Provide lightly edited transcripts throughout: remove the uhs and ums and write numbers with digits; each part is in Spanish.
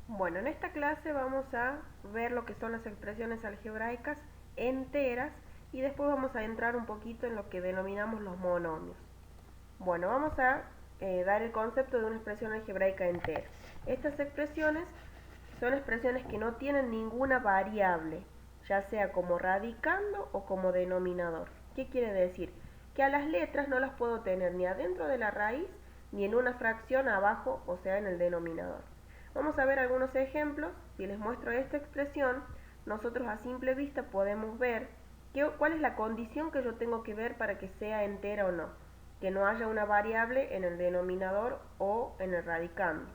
Bueno, en esta clase vamos a ver lo que son las expresiones algebraicas enteras y después vamos a entrar un poquito en lo que denominamos los monomios. Bueno, vamos a dar el concepto de una expresión algebraica entera. Estas expresiones son expresiones que no tienen ninguna variable, ya sea como radicando o como denominador. ¿Qué quiere decir? Que a las letras no las puedo tener ni adentro de la raíz ni en una fracción abajo, o sea, en el denominador. Vamos a ver algunos ejemplos. Si les muestro esta expresión, nosotros a simple vista podemos ver cuál es la condición que yo tengo que ver para que sea entera o no. Que no haya una variable en el denominador o en el radicando.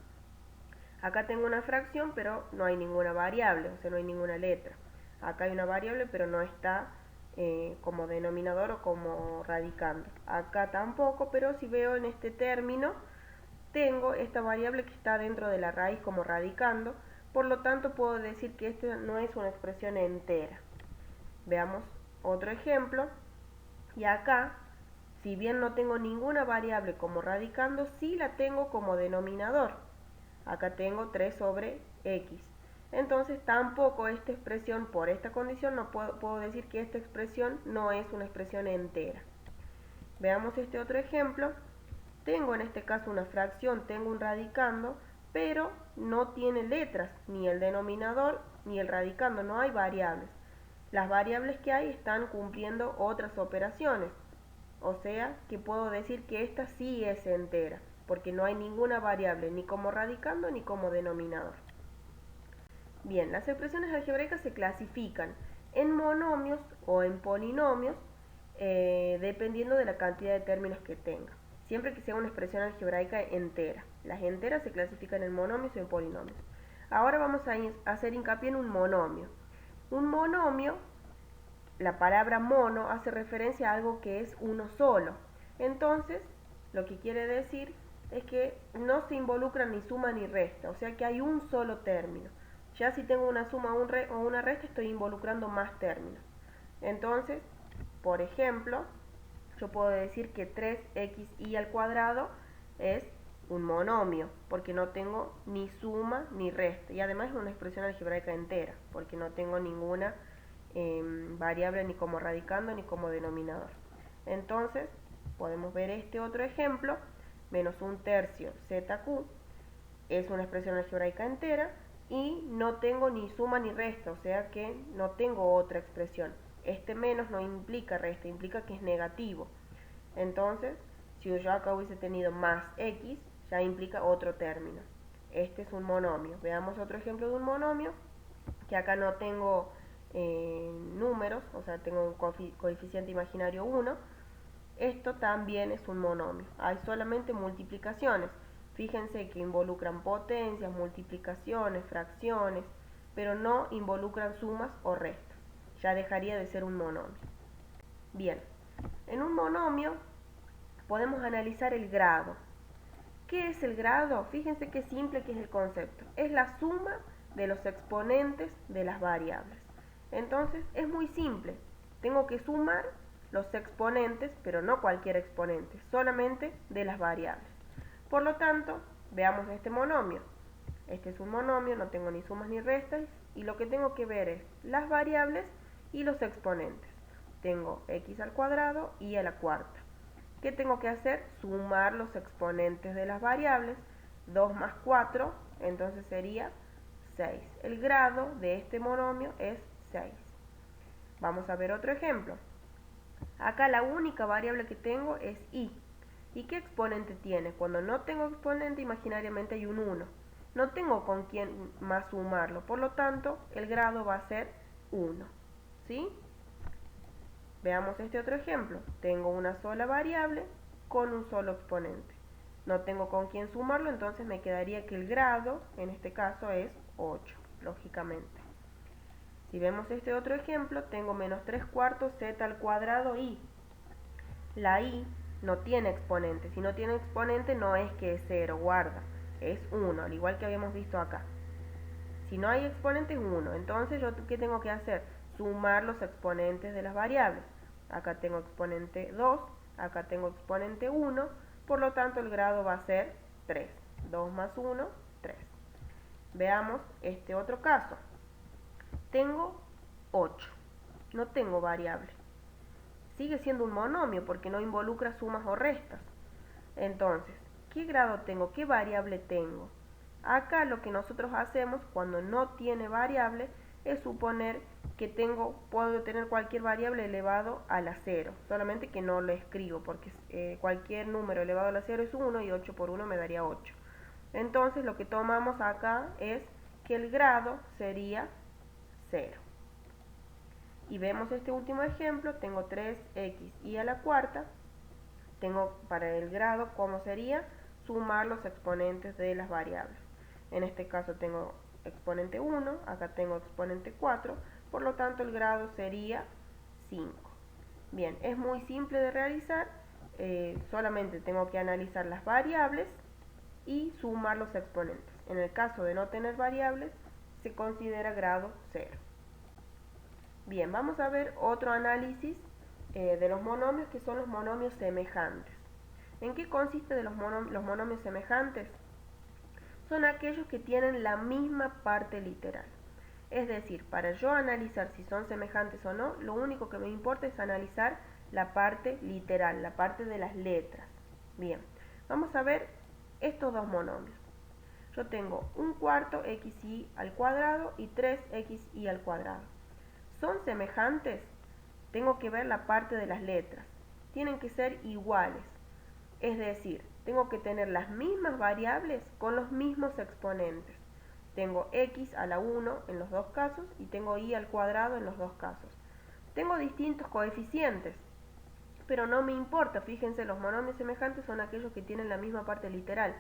Acá tengo una fracción, pero no hay ninguna variable, o sea, no hay ninguna letra. Acá hay una variable, pero no está como denominador o como radicando. Acá tampoco, pero si veo en este término, tengo esta variable que está dentro de la raíz como radicando, por lo tanto puedo decir que esta no es una expresión entera. Veamos otro ejemplo, y acá, si bien no tengo ninguna variable como radicando, sí la tengo como denominador. Acá tengo 3 sobre x. Entonces tampoco esta expresión, por esta condición, no puedo decir que esta expresión no es una expresión entera. Veamos este otro ejemplo. Tengo en este caso una fracción, tengo un radicando, pero no tiene letras, ni el denominador ni el radicando, no hay variables. Las variables que hay están cumpliendo otras operaciones, o sea que puedo decir que esta sí es entera, porque no hay ninguna variable, ni como radicando ni como denominador. Bien, las expresiones algebraicas se clasifican en monomios o en polinomios, dependiendo de la cantidad de términos que tenga. Siempre que sea una expresión algebraica entera. Las enteras se clasifican en monomios o en polinomios. Ahora vamos a hacer hincapié en un monomio. Un monomio, la palabra mono hace referencia a algo que es uno solo. Entonces, lo que quiere decir es que no se involucra ni suma ni resta, o sea que hay un solo término. Ya si tengo una suma o una resta, estoy involucrando más términos. Entonces, por ejemplo, yo puedo decir que 3xy al cuadrado es un monomio, porque no tengo ni suma ni resta. Y además es una expresión algebraica entera, porque no tengo ninguna variable ni como radicando ni como denominador. Entonces, podemos ver este otro ejemplo, menos un tercio zq es una expresión algebraica entera y no tengo ni suma ni resta, o sea que no tengo otra expresión. Este menos no implica resta, implica que es negativo. Entonces, si yo acá hubiese tenido más x, ya implica otro término. Este es un monomio. Veamos otro ejemplo de un monomio, que acá no tengo números, o sea, tengo un coeficiente imaginario 1. Esto también es un monomio. Hay solamente multiplicaciones. Fíjense que involucran potencias, multiplicaciones, fracciones, pero no involucran sumas o restas. Ya dejaría de ser un monomio. Bien, en un monomio podemos analizar el grado. ¿Qué es el grado? Fíjense qué simple que es el concepto. Es la suma de los exponentes de las variables. Entonces es muy simple. Tengo que sumar los exponentes, pero no cualquier exponente, solamente de las variables. Por lo tanto, veamos este monomio. Este es un monomio, no tengo ni sumas ni restas, y lo que tengo que ver es las variables y los exponentes. Tengo x al cuadrado y a la cuarta. ¿Qué tengo que hacer? Sumar los exponentes de las variables. 2 más 4, entonces sería 6. El grado de este monomio es 6. Vamos a ver otro ejemplo. Acá la única variable que tengo es y. ¿Y qué exponente tiene? Cuando no tengo exponente, imaginariamente hay un 1. No tengo con quién más sumarlo, por lo tanto, el grado va a ser 1. ¿Sí? Veamos este otro ejemplo. Tengo una sola variable con un solo exponente. No tengo con quién sumarlo, entonces me quedaría que el grado, en este caso, es 8, lógicamente. Si vemos este otro ejemplo, tengo menos 3 cuartos z al cuadrado y la y no tiene exponente. Si no tiene exponente no es que es 0, guarda, es 1, al igual que habíamos visto acá. Si no hay exponente es 1, entonces yo ¿qué tengo que hacer? Sumar los exponentes de las variables. Acá tengo exponente 2, acá tengo exponente 1, por lo tanto el grado va a ser 3. 2 más 1, 3. Veamos este otro caso. Tengo 8, no tengo variable. Sigue siendo un monomio porque no involucra sumas o restas. Entonces, ¿qué grado tengo? ¿Qué variable tengo? Acá lo que nosotros hacemos cuando no tiene variable es suponer que puedo tener cualquier variable elevado a la 0, solamente que no lo escribo porque cualquier número elevado a la 0 es 1 y 8 por 1 me daría 8. Entonces lo que tomamos acá es que el grado sería 0. Y vemos este último ejemplo, tengo 3x y a la cuarta, tengo para el grado, ¿cómo sería? Sumar los exponentes de las variables. En este caso tengo exponente 1, acá tengo exponente 4, por lo tanto el grado sería 5. Bien, es muy simple de realizar, solamente tengo que analizar las variables y sumar los exponentes. En el caso de no tener variables, se considera grado 0. Bien, vamos a ver otro análisis de los monomios, que son los monomios semejantes. ¿En qué consiste de los monomios semejantes? Son aquellos que tienen la misma parte literal. Es decir, para yo analizar si son semejantes o no, lo único que me importa es analizar la parte literal, la parte de las letras. Bien, vamos a ver estos dos monomios. Yo tengo un cuarto xy al cuadrado y 3xy al cuadrado. ¿Son semejantes? Tengo que ver la parte de las letras. Tienen que ser iguales. Es decir, tengo que tener las mismas variables con los mismos exponentes. Tengo x a la 1 en los dos casos y tengo y al cuadrado en los dos casos. Tengo distintos coeficientes, pero no me importa. Fíjense, los monomios semejantes son aquellos que tienen la misma parte literal.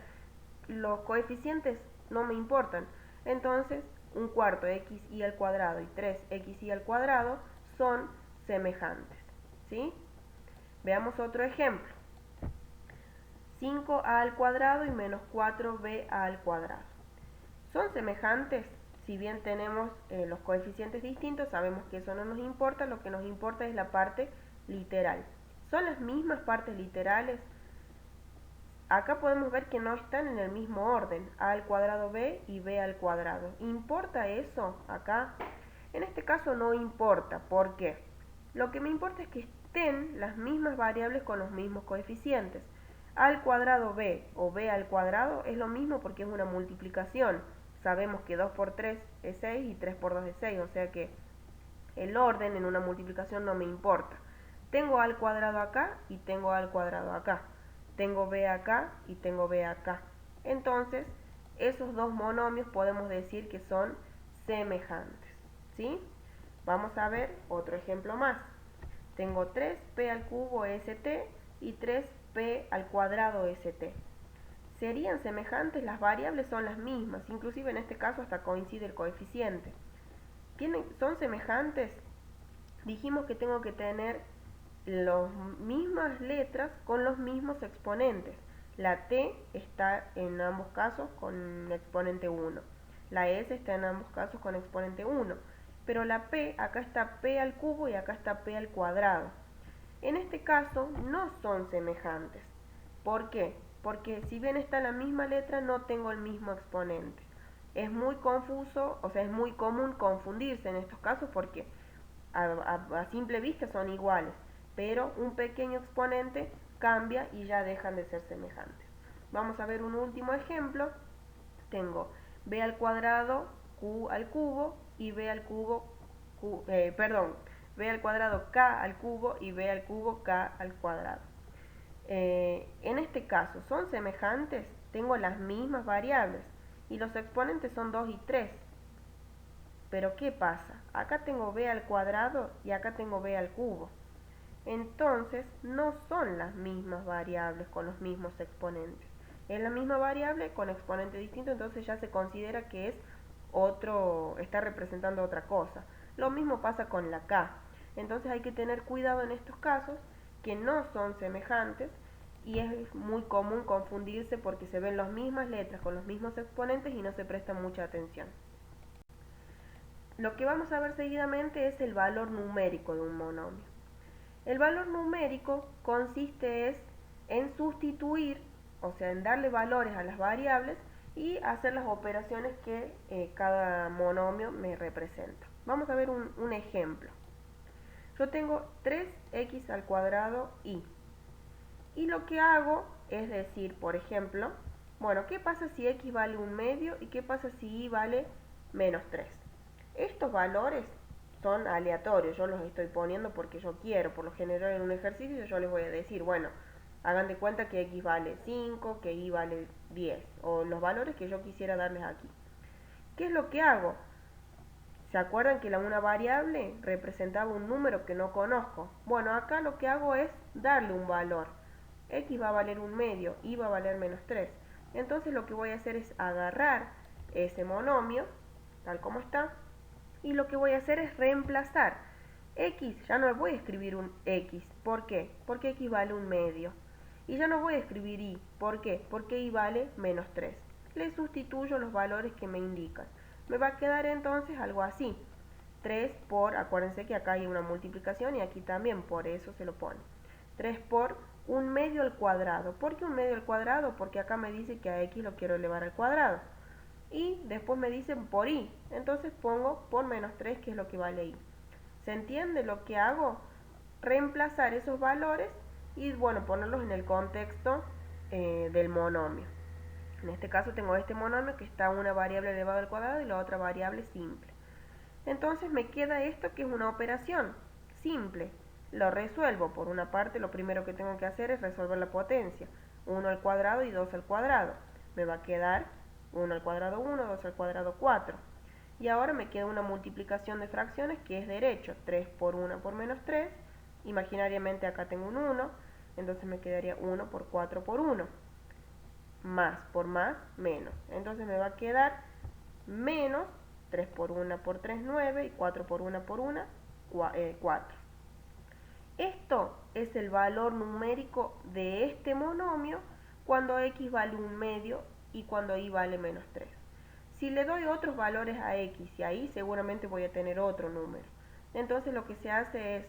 Los coeficientes no me importan. Entonces, un cuarto xy al cuadrado y 3xy al cuadrado son semejantes. ¿Sí? Veamos otro ejemplo. 5a al cuadrado y menos 4b al cuadrado. ¿Son semejantes? Si bien tenemos los coeficientes distintos, sabemos que eso no nos importa, lo que nos importa es la parte literal. ¿Son las mismas partes literales? Acá podemos ver que no están en el mismo orden, a al cuadrado b y b al cuadrado. ¿Importa eso acá? En este caso no importa. ¿Por qué? Lo que me importa es que estén las mismas variables con los mismos coeficientes. A al cuadrado b o b al cuadrado es lo mismo porque es una multiplicación. Sabemos que 2 por 3 es 6 y 3 por 2 es 6, o sea que el orden en una multiplicación no me importa. Tengo a al cuadrado acá y tengo a al cuadrado acá. Tengo b acá y tengo b acá. Entonces, esos dos monomios podemos decir que son semejantes. ¿Sí? Vamos a ver otro ejemplo más. Tengo 3p al cubo st y 3p al cuadrado st. ¿Serían semejantes? Las variables son las mismas, inclusive en este caso hasta coincide el coeficiente. ¿Son semejantes? Dijimos que tengo que tener las mismas letras con los mismos exponentes. La t está en ambos casos con exponente 1. La s está en ambos casos con exponente 1. Pero la p, acá está p al cubo y acá está p al cuadrado. En este caso no son semejantes. ¿Por qué? Porque si bien está la misma letra, no tengo el mismo exponente. Es muy confuso, o sea, es muy común confundirse en estos casos porque a simple vista son iguales, pero un pequeño exponente cambia y ya dejan de ser semejantes. Vamos a ver un último ejemplo. Tengo b al cuadrado q al cubo y b al cubo, b al cuadrado k al cubo y b al cubo k al cuadrado. En este caso, ¿son semejantes? Tengo las mismas variables y los exponentes son 2 y 3. Pero ¿qué pasa? Acá tengo b al cuadrado y acá tengo b al cubo. Entonces, no son las mismas variables con los mismos exponentes. Es la misma variable con exponente distinto, entonces ya se considera que es está representando otra cosa. Lo mismo pasa con la k. Entonces hay que tener cuidado en estos casos, que no son semejantes, y es muy común confundirse porque se ven las mismas letras con los mismos exponentes y no se presta mucha atención. Lo que vamos a ver seguidamente es el valor numérico de un monomio. El valor numérico consiste en sustituir, o sea, en darle valores a las variables y hacer las operaciones que cada monomio me representa. Vamos a ver un ejemplo. Yo tengo 3x al cuadrado y lo que hago es decir, por ejemplo, bueno, ¿qué pasa si x vale 1/2 y qué pasa si y vale -3? Estos valores son aleatorios, yo los estoy poniendo porque yo quiero. Por lo general en un ejercicio yo les voy a decir, bueno, hagan de cuenta que x vale 5, que y vale 10, o los valores que yo quisiera darles aquí. ¿Qué es lo que hago? ¿Se acuerdan que una variable representaba un número que no conozco? Bueno, acá lo que hago es darle un valor. X va a valer 1/2, y va a valer -3. Entonces lo que voy a hacer es agarrar ese monomio, tal como está, y lo que voy a hacer es reemplazar. X, ya no voy a escribir un X. ¿Por qué? Porque X vale 1/2. Y ya no voy a escribir Y. ¿Por qué? Porque Y vale -3. Le sustituyo los valores que me indican. Me va a quedar entonces algo así. 3 por, acuérdense que acá hay una multiplicación y aquí también, por eso se lo pone. 3 por 1/2 al cuadrado. ¿Por qué 1/2 al cuadrado? Porque acá me dice que a X lo quiero elevar al cuadrado. Y después me dicen por Y. Entonces pongo por -3, que es lo que vale Y. ¿Se entiende lo que hago? Reemplazar esos valores y bueno, ponerlos en el contexto del monomio. En este caso tengo este monomio que está una variable elevada al cuadrado y la otra variable simple. Entonces me queda esto que es una operación simple. Lo resuelvo. Por una parte, lo primero que tengo que hacer es resolver la potencia. 1 al cuadrado y 2 al cuadrado. Me va a quedar 1 al cuadrado 1, 2 al cuadrado 4. Y ahora me queda una multiplicación de fracciones que es derecho. 3 por 1 por -3. Imaginariamente acá tengo un 1. Entonces me quedaría 1 por 4 por 1. Más por más, menos. Entonces me va a quedar menos 3 por 1 por 3, 9, y 4 por 1 por 1, 4. Esto es el valor numérico de este monomio cuando x vale 1/2 y cuando y vale -3. Si le doy otros valores a x y ahí seguramente voy a tener otro número. Entonces lo que se hace es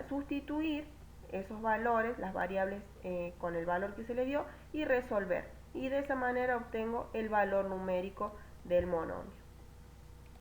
sustituir esos valores, las variables con el valor que se le dio y resolver. Y de esa manera obtengo el valor numérico del monomio.